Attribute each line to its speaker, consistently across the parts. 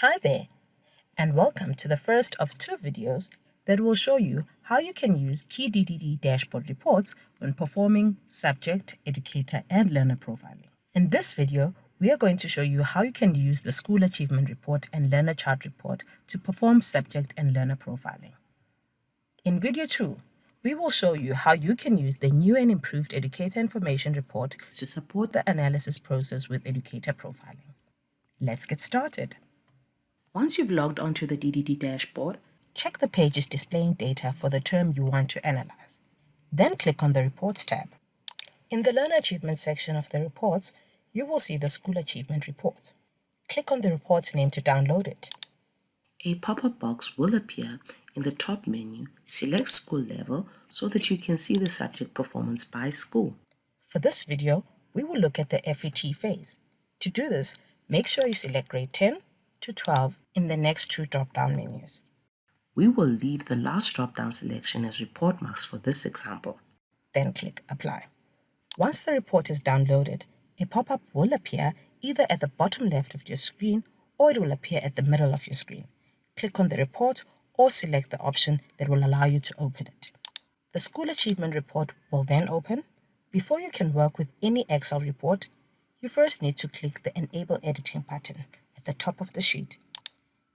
Speaker 1: Hi there, and welcome to the first of two videos that will show you how you can use key DDD dashboard reports when performing subject, educator, and learner profiling. In this video, we are going to show you how you can use the School Achievement Report and Learner Chart Report to perform subject and learner profiling. In video 2, we will show you how you can use the new and improved Educator Information Report to support the analysis process with educator profiling. Let's get started. Once you've logged onto the DDD dashboard, check the pages displaying data for the term you want to analyze. Then click on the Reports tab. In the Learner Achievement section of the reports, you will see the School Achievement Report. Click on the report's name to download it. A pop-up box will appear in the top menu. Select School Level so that you can see the subject performance by school. For this video, we will look at the FET phase. To do this, make sure you select grade 10 to 12 in the next two drop-down menus. We will leave the last drop-down selection as report marks for this example. Then click Apply. Once the report is downloaded, a pop-up will appear either at the bottom left of your screen or it will appear at the middle of your screen. Click on the report or select the option that will allow you to open it. The School Achievement Report will then open. Before you can work with any Excel report, you first need to click the Enable Editing button at the top of the sheet.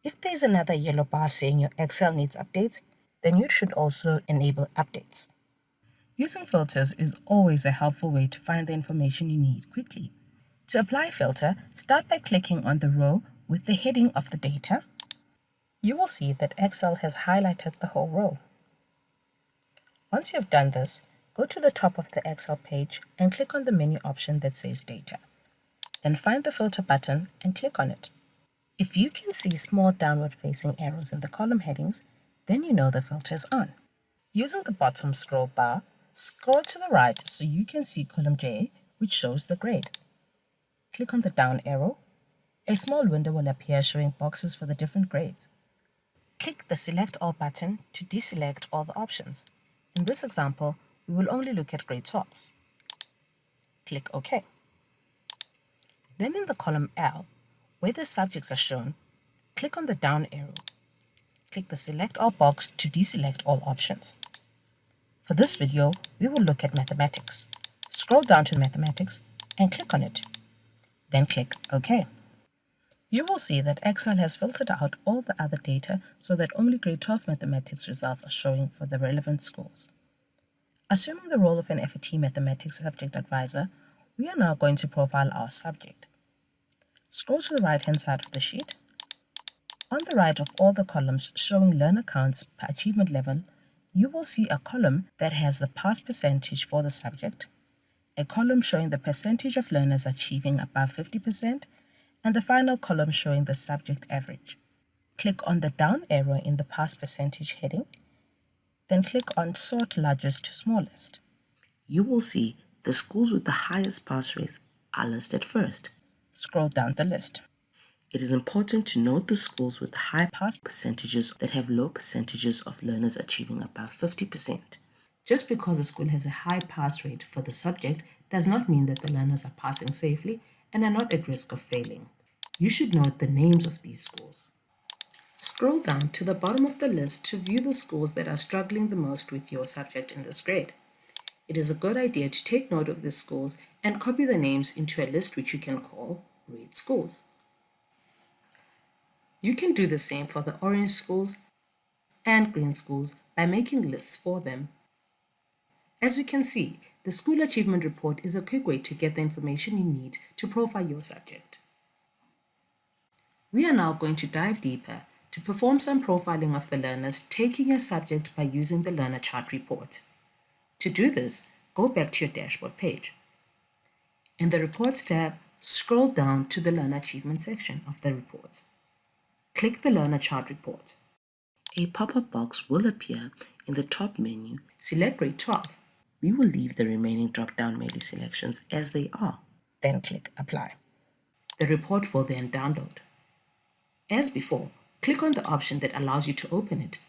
Speaker 1: If there's another yellow bar saying your Excel needs updates, then you should also enable updates. Using filters is always a helpful way to find the information you need quickly. To apply a filter, start by clicking on the row with the heading of the data. You will see that Excel has highlighted the whole row. Once you have done this, go to the top of the Excel page and click on the menu option that says Data. Then find the filter button and click on it. If you can see small downward-facing arrows in the column headings, then you know the filter is on. Using the bottom scroll bar, scroll to the right so you can see column J, which shows the grade. Click on the down arrow. A small window will appear showing boxes for the different grades. Click the Select All button to deselect all the options. In this example, we will only look at grade 12s. Click OK. Then in the column L, where the subjects are shown, click on the down arrow. Click the Select All box to deselect all options. For this video, we will look at mathematics. Scroll down to mathematics and click on it. Then click OK. You will see that Excel has filtered out all the other data so that only grade 12 mathematics results are showing for the relevant schools. Assuming the role of an FET mathematics subject advisor, we are now going to profile our subject. Scroll to the right-hand side of the sheet. On the right of all the columns showing learner counts per achievement level, you will see a column that has the pass percentage for the subject, a column showing the percentage of learners achieving above 50%, and the final column showing the subject average. Click on the down arrow in the pass percentage heading, then click on Sort Largest to Smallest. You will see the schools with the highest pass rates are listed first. Scroll down the list. It is important to note the schools with high pass percentages that have low percentages of learners achieving above 50%. Just because a school has a high pass rate for the subject does not mean that the learners are passing safely and are not at risk of failing. You should note the names of these schools. Scroll down to the bottom of the list to view the schools that are struggling the most with your subject in this grade. It is a good idea to take note of these schools and copy the names into a list which you can call Red Schools. You can do the same for the orange schools and green schools by making lists for them. As you can see, the School Achievement Report is a quick way to get the information you need to profile your subject. We are now going to dive deeper to perform some profiling of the learners taking your subject by using the Learner Chart Report. To do this, go back to your dashboard page. In the Reports tab, scroll down to the Learner Achievement section of the reports. Click the Learner Chart Report. A pop-up box will appear in the top menu. Select grade 12. We will leave the remaining drop-down menu selections as they are. Then click Apply. The report will then download. As before, click on the option that allows you to open it.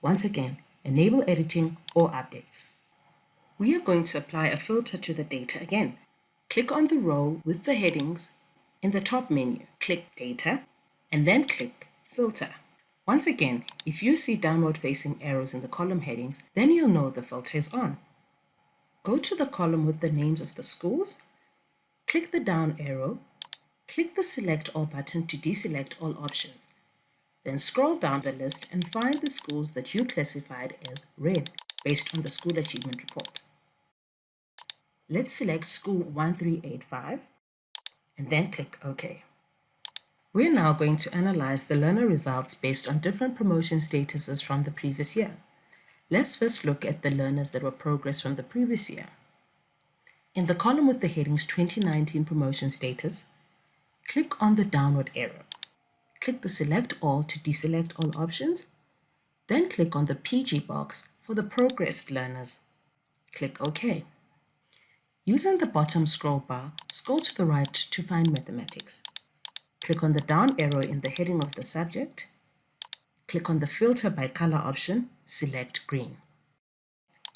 Speaker 1: Once again, enable editing or updates. We are going to apply a filter to the data again. Click on the row with the headings In the top menu, click Data and then click Filter. Once again, if you see downward-facing arrows in the column headings, then you'll know the filter is on. Go to the column with the names of the schools, click the down arrow, click the Select All button to deselect all options. Then scroll down the list and find the schools that you classified as red based on the School Achievement Report. Let's select School 1385 and then click OK. We're now going to analyze the learner results based on different promotion statuses from the previous year. Let's first look at the learners that were progressed from the previous year. In the column with the headings 2019 promotion status, click on the downward arrow. Click the Select All to deselect all options, then click on the PG box for the progressed learners. Click OK. Using the bottom scroll bar, scroll to the right to find Mathematics. Click on the down arrow in the heading of the subject. Click on the Filter by Color option, select Green.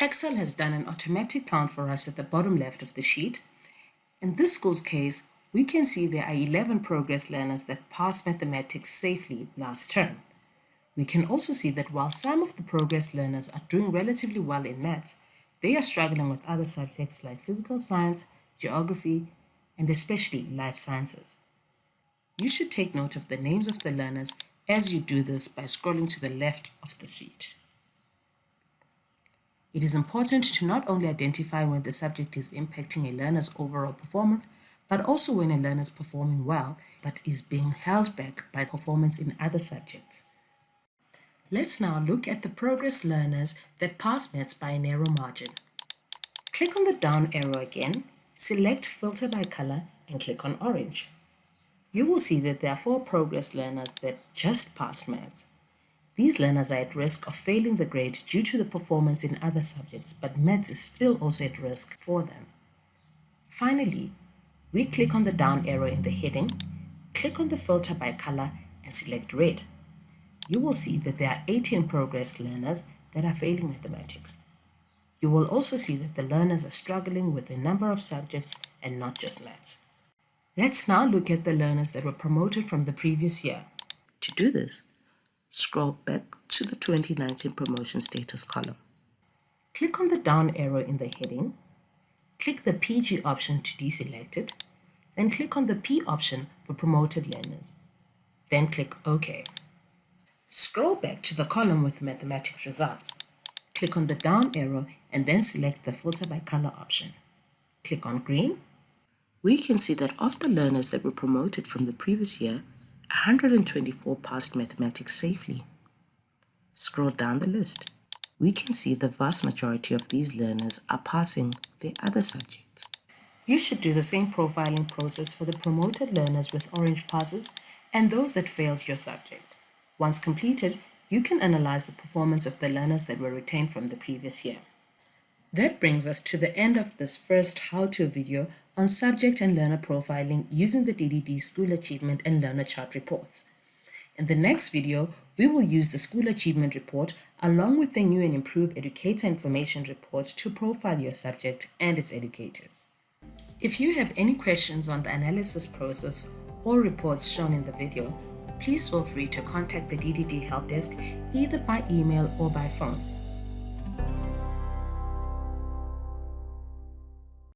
Speaker 1: Excel has done an automatic count for us at the bottom left of the sheet. In this school's case, we can see there are 11 progress learners that passed mathematics safely last term. We can also see that while some of the progress learners are doing relatively well in maths, they are struggling with other subjects like physical science, geography, and especially life sciences. You should take note of the names of the learners as you do this by scrolling to the left of the sheet. It is important to not only identify when the subject is impacting a learner's overall performance, but also when a learner is performing well but is being held back by performance in other subjects. Let's now look at the progress learners that pass maths by a narrow margin. Click on the down arrow again, select Filter by Color and click on Orange. You will see that there are 4 progress learners that just passed maths. These learners are at risk of failing the grade due to the performance in other subjects, but maths is still also at risk for them. Finally, we click on the down arrow in the heading, click on the Filter by Color and select Red. You will see that there are 18 progress learners that are failing mathematics. You will also see that the learners are struggling with a number of subjects and not just maths. Let's now look at the learners that were promoted from the previous year. To do this, scroll back to the 2019 promotion status column. Click on the down arrow in the heading, click the PG option to deselect it, then click on the P option for promoted learners. Then click OK. Scroll back to the column with mathematics results. Click on the down arrow and then select the Filter by Color option. Click on Green. We can see that of the learners that were promoted from the previous year, 124 passed mathematics safely. Scroll down the list. We can see the vast majority of these learners are passing their other subjects. You should do the same profiling process for the promoted learners with orange passes and those that failed your subject. Once completed, you can analyze the performance of the learners that were retained from the previous year. That brings us to the end of this first how-to video on subject and learner profiling using the DDD School Achievement and Learner Chart reports. In the next video, we will use the School Achievement Report along with the new and improved Educator Information Report to profile your subject and its educators. If you have any questions on the analysis process or reports shown in the video, please feel free to contact the DDD Help Desk either by email or by phone.